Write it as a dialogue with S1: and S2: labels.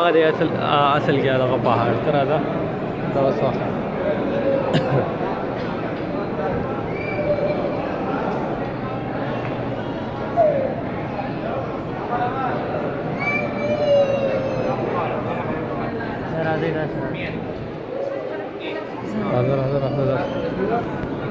S1: मध्ये असेल की आता पहाड तर आता बसा हजार हजार हजार